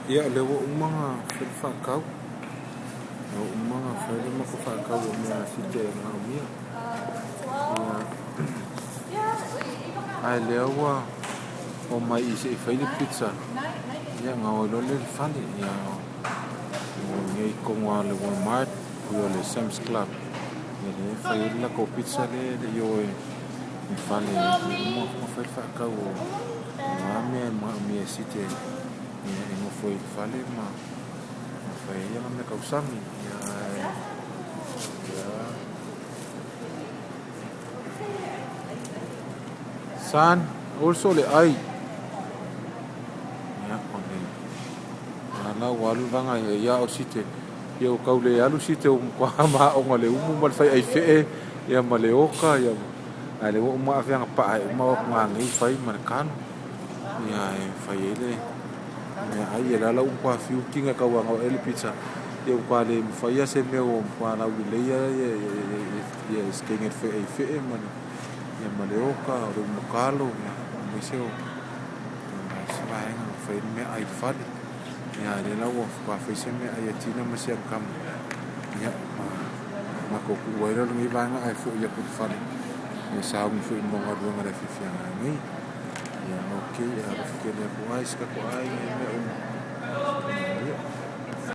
Ia le wo mga whakau. O mga whaile mako whakau o mea site ngā umia. Ai lea ua o mai i se i whaile pizza. Ia ngā o lole le whale. Ia o ngei kongoa le Walmart. Ui o le Sam's Club. Ia le whaile la ko pizza le i o e whale. Ia mo whakau o ngā mea site. Ia e mo foi whale ma. Ia me kausami. San also le ai. Ya kone. Ana walu vanga ya o site. Ia o kaule alu site o kwa ma o ngale umu mal fai ai fe ia male oka ia. Ale o ma afia pa ai ma o ngangi fai man kan. Ia e fai ele. Ia ai la la kwa fiu kinga ka wa ele pizza. Ia kwa le fai ia se me o kwa la wi le ia skenga fe man. Ia male oka o le mokalo Miseo Svaenga fai me ai fale. Ia le la wo kwa fai se me ai tina ma se kam. Ia ma ko ku wa le ngi vanga ai fu ia ku fale. Ia sa un fu mo ngadu ngara fi fi ngai. Ia okay ia ke le ko ai ska ko ai me